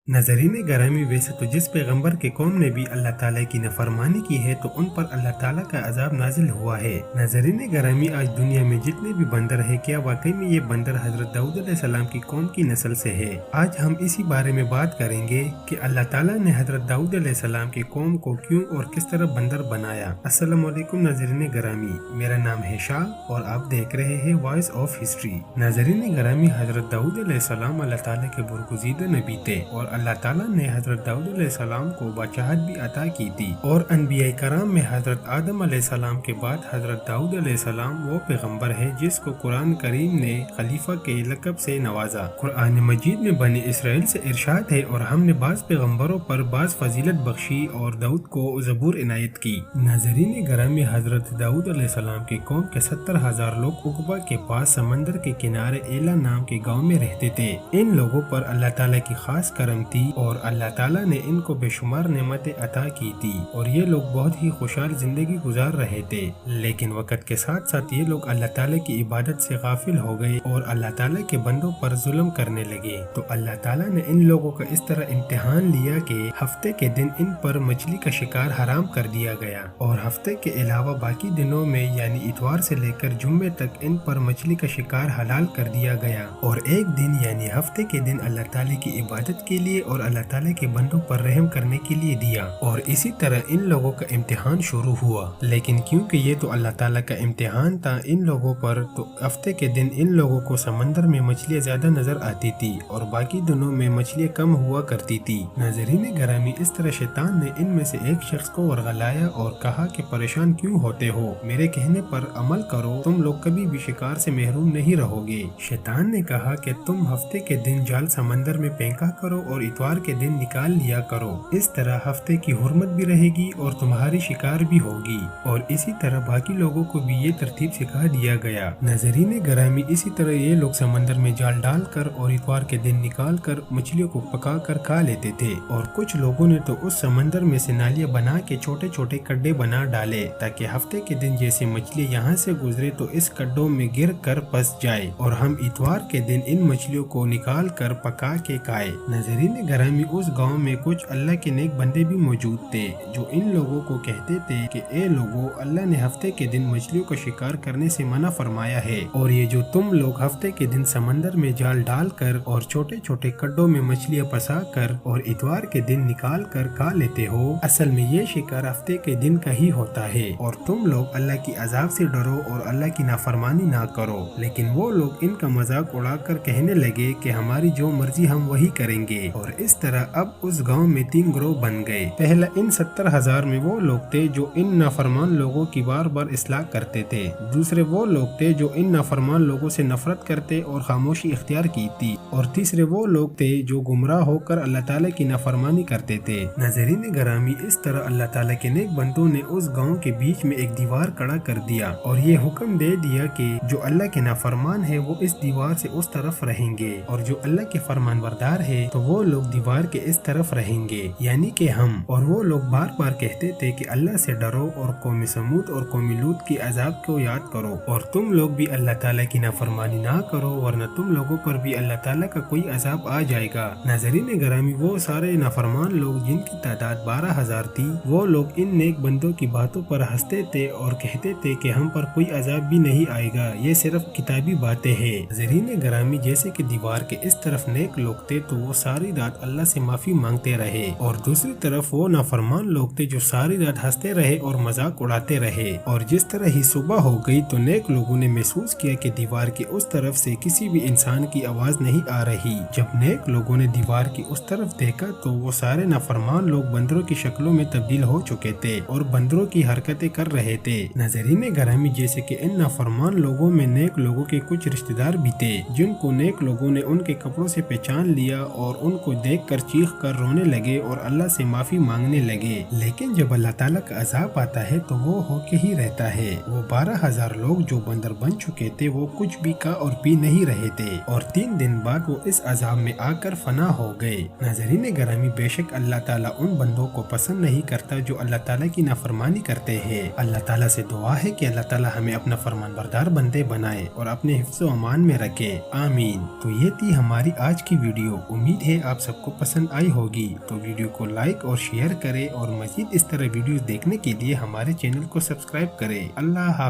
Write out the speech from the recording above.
नजरीन गरामी, वैसे तो जिस पैगंबर के कौम ने भी अल्लाह ताला की नफरमानी की है तो उन पर अल्लाह ताला का अजाब नाजिल हुआ है। नजरीन गरामी, आज दुनिया में जितने भी बंदर है, क्या वाकई में ये बंदर हजरत दाऊद अलैहिस्सलाम की कौम की नस्ल से है? आज हम इसी बारे में बात करेंगे कि अल्लाह ताला ने हजरत दाऊद अलैहिस्सलाम की कौम को क्यों और किस तरह बंदर बनाया। अस्सलाम वालेकुम नजरीन गरामी, मेरा नाम है शाह और आप देख रहे हैं वॉइस ऑफ हिस्ट्री। नजरीन गरामी, हजरत दाऊद अलैहिस्सलाम अल्लाह ताला के बरगुज़ीदा नबी थे और अल्लाह ताला ने हजरत दाऊद अलैहिस्सलाम को बादशाहत भी अता की थी और अनबिया कराम में हजरत आदम अलैहिस्सलाम के बाद हजरत दाऊद अलैहिस्सलाम वो पैगंबर है जिसको कुरान करीम ने खलीफा के लक़ब से नवाजा। कुरान मजीद में बनी इसराइल से इरशाद है, और हमने बाज़ पैगंबरों पर बाज़ फजीलत बख्शी और दाऊद को ज़बूर इनायत की। नाज़रीन गरामी, हजरत दाऊद अलैहिस्सलाम की कौम के 70,000 लोग उकबा के पास समंदर के किनारे एला नाम के गाँव में रहते थे। इन लोगों पर अल्लाह ताला की खास करम थी और अल्लाह ताला ने इनको बेशुमार नेमतें अता की थी और ये लोग बहुत ही खुशहाल जिंदगी गुजार रहे थे। लेकिन वक्त के साथ साथ ये लोग अल्लाह ताला की इबादत से गाफिल हो गए और अल्लाह ताला के बंदों पर जुल्म करने लगे। तो अल्लाह ताला ने इन लोगों का इस तरह इम्तिहान लिया कि हफ्ते के दिन इन पर मछली का शिकार हराम कर दिया गया और हफ्ते के अलावा बाकी दिनों में यानी इतवार से लेकर जुम्मे तक इन पर मछली का शिकार हलाल कर दिया गया और एक दिन यानी हफ्ते के दिन अल्लाह ताला की इबादत के लिए और अल्लाह ताला के बंदों पर रहम करने के लिए दिया। और इसी तरह इन लोगों का इम्तिहान शुरू हुआ। लेकिन क्योंकि ये तो अल्लाह ताला का इम्तिहान था इन लोगों पर, तो हफ्ते के दिन इन लोगों को समंदर में मछलियाँ ज्यादा नजर आती थी और बाकी दिनों में मछलियाँ कम हुआ करती थी। नाज़रीन गरामी, इस तरह शैतान ने इनमें से एक शख्स को वर्गलाया और कहा कि परेशान क्यों होते हो, मेरे कहने पर अमल करो, तुम लोग कभी भी शिकार से महरूम नहीं रहोगे। शैतान ने कहा कि तुम हफ्ते के दिन जाल समंदर में फेंका करो और इतवार के दिन निकाल लिया करो। इस तरह हफ्ते की हुर्मत भी रहेगी और तुम्हारी शिकार भी होगी। और इसी तरह बाकी लोगों को भी ये तरतीब सिखा दिया गया। नाज़रीन गरामी, इसी तरह ये लोग समंदर में जाल डालकर और इतवार के दिन निकाल कर मछलियों को पका कर खा लेते थे। और कुछ लोगों ने तो उस समंदर में से नालियाँ बना के छोटे छोटे गड्ढे बना डाले ताकि हफ्ते के दिन जैसे मछलियाँ यहाँ से गुजरे तो इस गड्ढों में गिर कर फंस जाए और हम इतवार के दिन इन मछलियों को निकाल कर पका के खाए। नाज़रीन गरामी, उस गांव में कुछ अल्लाह के नेक बंदे भी मौजूद थे जो इन लोगों को कहते थे कि ए लोगों, अल्लाह ने हफ्ते के दिन मछलियों का शिकार करने से मना फरमाया है और ये जो तुम लोग हफ्ते के दिन समंदर में जाल डालकर और छोटे छोटे गड्ढों में मछलियाँ फंसा कर और इतवार के दिन निकाल कर खा लेते हो, असल में ये शिकार हफ्ते के दिन का ही होता है और तुम लोग अल्लाह की अजाब से डरो और अल्लाह की नाफरमानी ना करो। लेकिन वो लोग इनका मजाक उड़ाकर कहने लगे कि हमारी जो मर्जी हम वही करेंगे। और इस तरह अब उस गांव में 3 ग्रोह बन गए। पहला इन 70,000 में वो लोग थे जो इन नाफरमान लोगों की बार बार इस्लाह करते थे। दूसरे वो लोग थे जो इन नाफरमान लोगों से नफरत करते और खामोशी इख्तियार की थी। और तीसरे वो लोग थे जो गुमराह होकर अल्लाह ताला की नाफरमानी करते थे। नाज़रीन गरामी, इस तरह अल्लाह ताला के नेक बंदों ने उस गांव के बीच में एक दीवार खड़ा कर दिया और ये हुक्म दे दिया कि जो अल्लाह के नाफरमान है वो इस दीवार से उस तरफ रहेंगे और जो अल्लाह के फरमानबरदार है तो वो लोग दीवार के इस तरफ रहेंगे, यानी कि हम। और वो लोग बार बार कहते थे कि अल्लाह से डरो और कौम समूद और कौम लूत के अजाब को याद करो और तुम लोग भी अल्लाह ताला की नाफरमानी ना करो वरना तुम लोगों पर भी अल्लाह ताला का कोई अजाब आ जाएगा। नाज़रीन गरामी, वो सारे नाफरमान लोग जिनकी तादाद 12,000 थी, वो लोग इन नेक बंदों की बातों पर हंसते थे और कहते थे कि हम पर कोई अजाब भी नहीं आएगा, ये सिर्फ किताबी बातें हैं। नाज़रीन गरामी, जैसे कि दीवार के इस तरफ नेक लोग थे तो वो सारी रात अल्लाह से माफी मांगते रहे और दूसरी तरफ वो नाफरमान लोग थे जो सारी रात हंसते रहे और मजाक उड़ाते रहे। और जिस तरह ही सुबह हो गई तो नेक लोगों ने महसूस किया कि दीवार की उस तरफ से किसी भी इंसान की आवाज नहीं आ रही। जब नेक लोगों ने दीवार की उस तरफ देखा तो वो सारे नाफरमान लोग बंदरों की शक्लों में तब्दील हो चुके थे और बंदरों की हरकतें कर रहे थे। नाज़रीन गरामी, जैसे कि इन नाफरमान लोगों में नेक लोगों के कुछ रिश्तेदार भी थे जिनको नेक लोगों ने उनके कपड़ों से पहचान लिया और उनको देखकर चीख कर रोने लगे और अल्लाह से माफी मांगने लगे। लेकिन जब अल्लाह ताला का अजाब आता है तो वो होके ही रहता है। वो 12,000 लोग जो बंदर बन चुके थे वो कुछ भी खा और पी नहीं रहे थे और 3 दिन बाद वो इस अजाब में आकर फना हो गए। नाज़रीन गरामी, बेशक अल्लाह ताला उन बंदों को पसंद नहीं करता जो अल्लाह ताला की नाफरमानी करते हैं। अल्लाह ताला से दुआ है कि अल्लाह ताला हमें अपना फरमानबरदार बंदे बनाए और अपने हिफ्ज़-ओ-अमान में रखे। आमीन। तो ये थी हमारी आज की वीडियो। उम्मीद है आप آپ سب کو پسند آئی ہوگی، تو ویڈیو کو لائک اور شیئر کریں اور مزید اس طرح ویڈیوز دیکھنے کے لیے ہمارے چینل کو سبسکرائب کریں۔ اللہ حافظ۔